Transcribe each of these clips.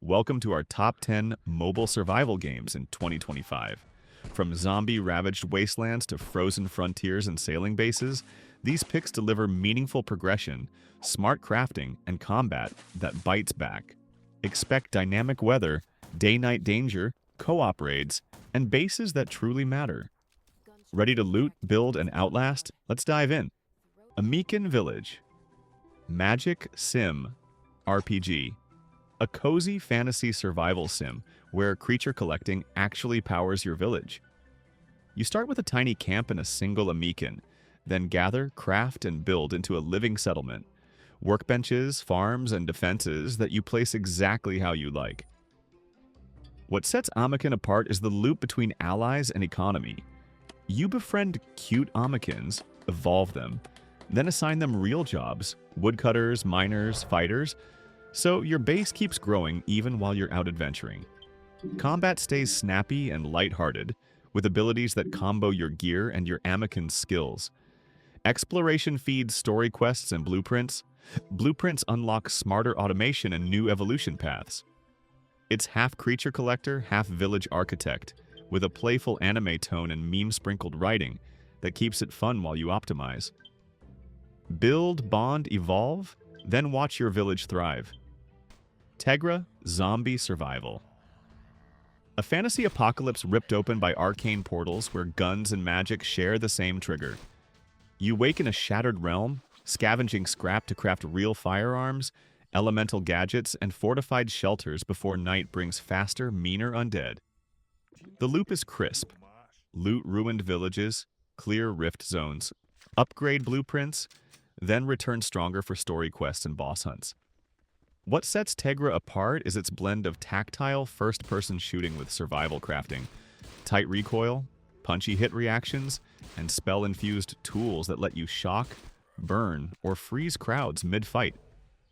Welcome to our top 10 mobile survival games in 2025. From zombie-ravaged wastelands to frozen frontiers and sailing bases, these picks deliver meaningful progression, smart crafting, and combat that bites back. Expect dynamic weather, day-night danger, co-op raids, and bases that truly matter. Ready to loot, build, and outlast? Let's dive in. Amikin Village. Magic Sim RPG. A cozy fantasy survival sim where creature collecting actually powers your village. You start with a tiny camp in a single Amikin, then gather, craft, and build into a living settlement. Workbenches, farms, and defenses that you place exactly how you like. What sets Amikin apart is the loop between allies and economy. You befriend cute Amikins, evolve them, then assign them real jobs, woodcutters, miners, fighters, so your base keeps growing even while you're out adventuring. Combat stays snappy and lighthearted, with abilities that combo your gear and your Amikin's skills. Exploration feeds story quests and blueprints. Blueprints unlock smarter automation and new evolution paths. It's half creature collector, half village architect, with a playful anime tone and meme-sprinkled writing that keeps it fun while you optimize. Build, bond, evolve, then watch your village thrive. TEGRA Zombie Survival. A fantasy apocalypse ripped open by arcane portals where guns and magic share the same trigger. You wake in a shattered realm, scavenging scrap to craft real firearms, elemental gadgets, and fortified shelters before night brings faster, meaner undead. The loop is crisp. Loot ruined villages, clear rift zones, upgrade blueprints, then return stronger for story quests and boss hunts. What sets TEGRA apart is its blend of tactile first-person shooting with survival crafting, tight recoil, punchy hit reactions, and spell-infused tools that let you shock, burn, or freeze crowds mid-fight.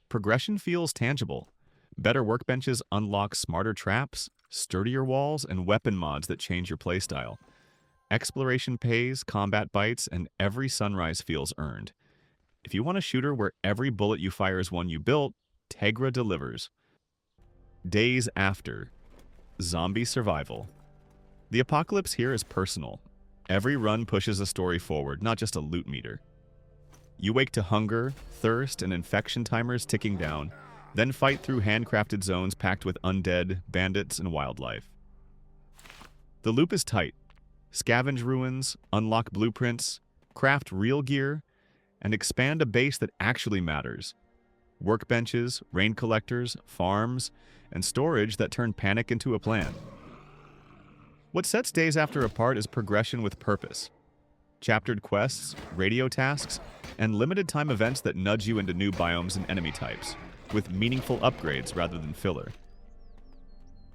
Progression feels tangible. Better workbenches unlock smarter traps, sturdier walls, and weapon mods that change your playstyle. Exploration pays, combat bites, and every sunrise feels earned. If you want a shooter where every bullet you fire is one you built, TEGRA delivers. Days After. Zombie Survival. The apocalypse here is personal. Every run pushes a story forward, not just a loot meter. You wake to hunger, thirst, and infection timers ticking down, then fight through handcrafted zones packed with undead, bandits, and wildlife. The loop is tight. Scavenge ruins, unlock blueprints, craft real gear, and expand a base that actually matters. Workbenches, rain collectors, farms, and storage that turn panic into a plan. What sets Days After apart is progression with purpose. Chaptered quests, radio tasks, and limited-time events that nudge you into new biomes and enemy types, with meaningful upgrades rather than filler.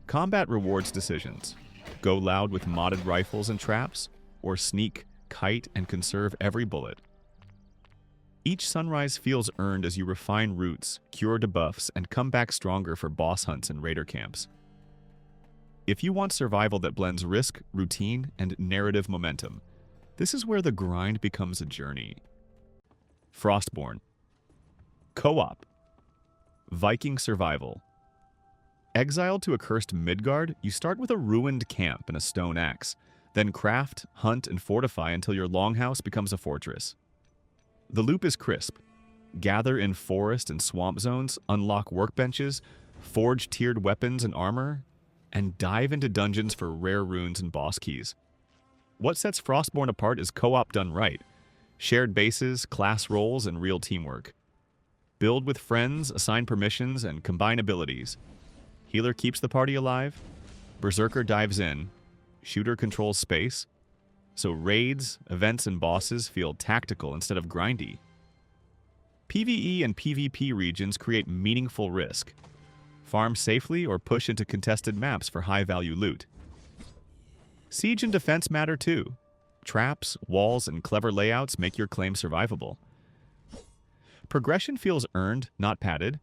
Combat rewards decisions. Go loud with modded rifles and traps, or sneak, kite, and conserve every bullet. Each sunrise feels earned as you refine routes, cure debuffs, and come back stronger for boss hunts and raider camps. If you want survival that blends risk, routine, and narrative momentum, this is where the grind becomes a journey. Frostborn. Co-op. Viking Survival. Exiled to a cursed Midgard, you start with a ruined camp and a stone axe, then craft, hunt, and fortify until your longhouse becomes a fortress. The loop is crisp. Gather in forest and swamp zones, unlock workbenches, forge tiered weapons and armor, and dive into dungeons for rare runes and boss keys. What sets Frostborn apart is co-op done right. Shared bases, class roles, and real teamwork. Build with friends, assign permissions, and combine abilities. Healer keeps the party alive. Berserker dives in. Shooter controls space. So raids, events, and bosses feel tactical instead of grindy. PvE and PvP regions create meaningful risk. Farm safely or push into contested maps for high-value loot. Siege and defense matter too. Traps, walls, and clever layouts make your claim survivable. Progression feels earned, not padded.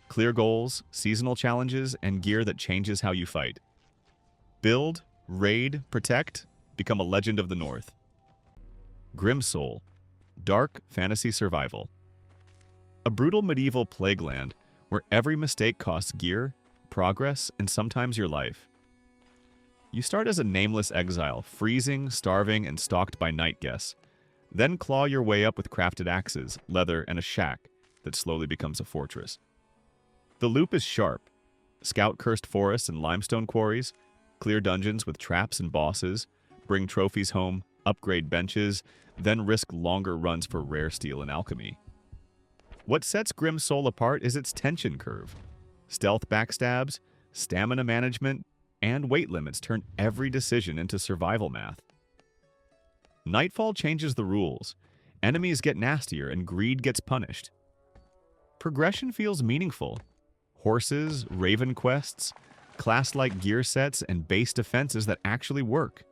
Clear goals, seasonal challenges, and gear that changes how you fight. Build, raid, protect, become a legend of the North. Grimsoul. Dark fantasy survival. A brutal medieval plague land where every mistake costs gear, progress, and sometimes your life. You start as a nameless exile, freezing, starving, and stalked by night guests. Then claw your way up with crafted axes, leather, and a shack that slowly becomes a fortress. The loop is sharp. Scout cursed forests and limestone quarries, clear dungeons with traps and bosses, bring trophies home, upgrade benches, then risk longer runs for rare steel and alchemy. What sets Grim Soul apart is its tension curve. Stealth backstabs, stamina management, and weight limits turn every decision into survival math. Nightfall changes the rules. Enemies get nastier and greed gets punished. Progression feels meaningful. Horses, raven quests, class-like gear sets, and base defenses that actually work.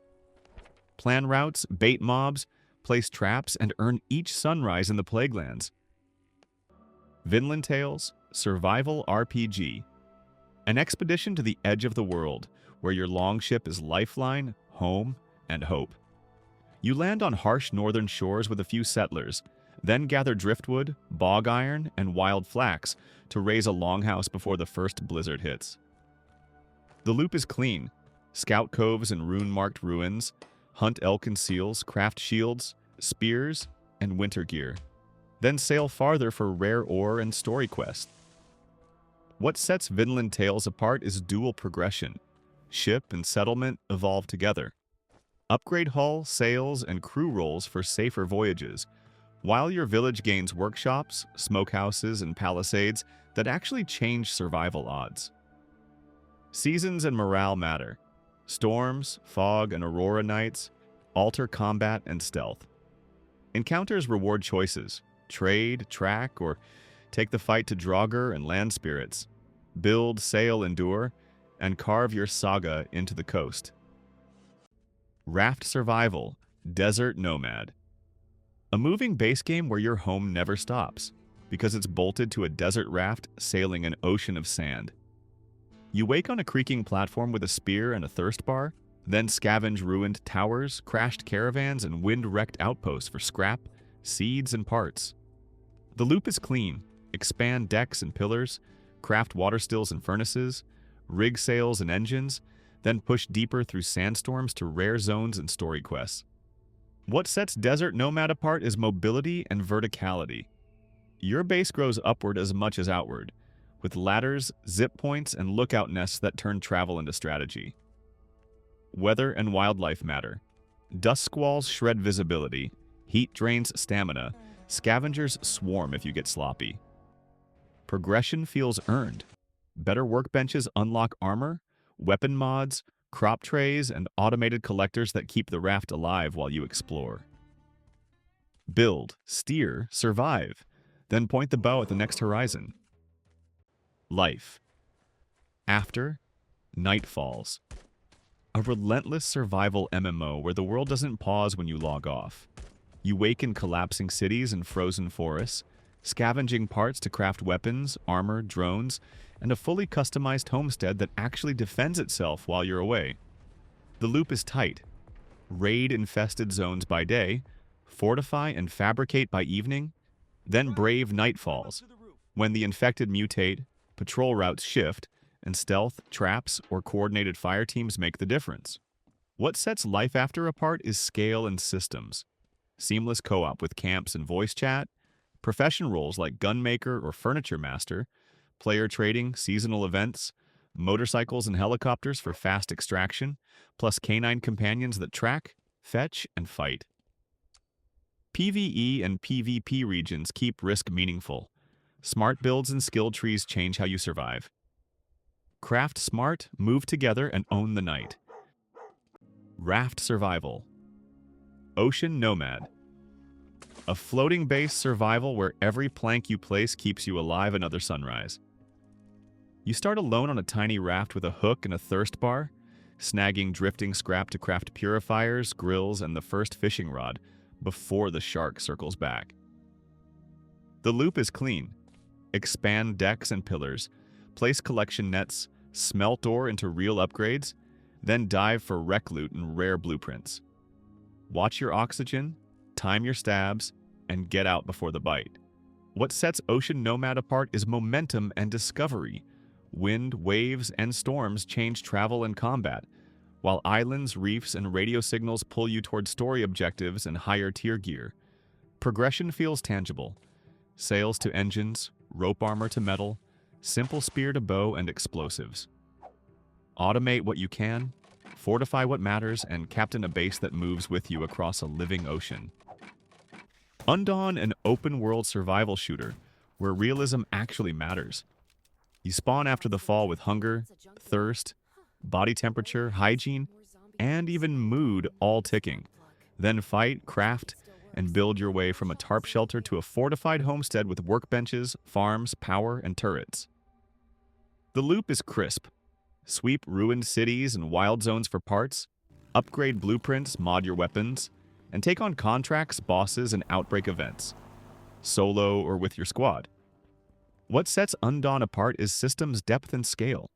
Plan routes, bait mobs, place traps, and earn each sunrise in the Plaguelands. Vinland Tales, Survival RPG. An expedition to the edge of the world, where your longship is lifeline, home, and hope. You land on harsh northern shores with a few settlers, then gather driftwood, bog iron, and wild flax to raise a longhouse before the first blizzard hits. The loop is clean. Scout coves and rune-marked ruins, hunt elk and seals, craft shields, spears, and winter gear. Then sail farther for rare ore and story quests. What sets Vinland Tales apart is dual progression. Ship and settlement evolve together. Upgrade hull, sails, and crew roles for safer voyages, while your village gains workshops, smokehouses, and palisades that actually change survival odds. Seasons and morale matter. Storms, fog, and aurora nights alter combat and stealth. Encounters reward choices. Trade, track, or take the fight to Draugr and land spirits. Build, sail, endure, and carve your saga into the coast. Raft Survival, Desert Nomad. A moving base game where your home never stops, because it's bolted to a desert raft sailing an ocean of sand. You wake on a creaking platform with a spear and a thirst bar, then scavenge ruined towers, crashed caravans, and wind-wrecked outposts for scrap, seeds, and parts. The loop is clean. Expand decks and pillars, craft water stills and furnaces, rig sails and engines, then push deeper through sandstorms to rare zones and story quests. What sets Desert Nomad apart is mobility and verticality. Your base grows upward as much as outward, with ladders, zip points, and lookout nests that turn travel into strategy. Weather and wildlife matter. Dust squalls shred visibility, heat drains stamina, scavengers swarm if you get sloppy. Progression feels earned. Better workbenches unlock armor, weapon mods, crop trays, and automated collectors that keep the raft alive while you explore. Build, steer, survive, then point the bow at the next horizon. Life. After, night falls. A relentless survival MMO where the world doesn't pause when you log off. You wake in collapsing cities and frozen forests, scavenging parts to craft weapons, armor, drones, and a fully customized homestead that actually defends itself while you're away. The loop is tight. Raid-infested zones by day, fortify and fabricate by evening, then brave nightfalls, when the infected mutate, patrol routes shift, and stealth, traps, or coordinated fire teams make the difference. What sets LifeAfter apart is scale and systems. Seamless co-op with camps and voice chat, profession roles like gunmaker or furniture master, player trading, seasonal events, motorcycles and helicopters for fast extraction, plus canine companions that track, fetch, and fight. PvE and PvP regions keep risk meaningful. Smart builds and skill trees change how you survive. Craft smart, move together, and own the night. Raft survival. Ocean Nomad. A floating base survival where every plank you place keeps you alive another sunrise. You start alone on a tiny raft with a hook and a thirst bar, snagging drifting scrap to craft purifiers, grills, and the first fishing rod before the shark circles back. The loop is clean. Expand decks and pillars, place collection nets, smelt ore into real upgrades, then dive for wreck loot and rare blueprints. Watch your oxygen, time your stabs, and get out before the bite. What sets Ocean Nomad apart is momentum and discovery. Wind, waves, and storms change travel and combat, while islands, reefs, and radio signals pull you toward story objectives and higher tier gear. Progression feels tangible. Sails to engines, rope armor to metal, simple spear to bow and explosives. Automate what you can, fortify what matters, and captain a base that moves with you across a living ocean. Undawn, an open-world survival shooter, where realism actually matters. You spawn after the fall with hunger, thirst, body temperature, hygiene, and even mood all ticking. Then fight, craft, and build your way from a tarp shelter to a fortified homestead with workbenches, farms, power, and turrets. The loop is crisp. Sweep ruined cities and wild zones for parts, upgrade blueprints, mod your weapons, and take on contracts, bosses, and outbreak events, solo or with your squad. What sets Undawn apart is systems depth and scale,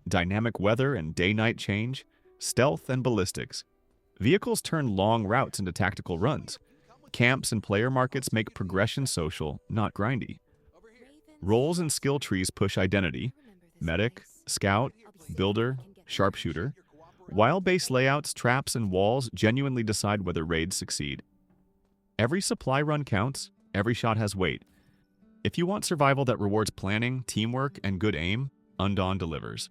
dynamic weather and day-night change, stealth and ballistics. Vehicles turn long routes into tactical runs. Camps and player markets make progression social, not grindy. Roles and skill trees push identity, medic, scout, builder, sharpshooter, while base layouts, traps, and walls genuinely decide whether raids succeed. Every supply run counts, every shot has weight. If you want survival that rewards planning, teamwork, and good aim, Undawn delivers.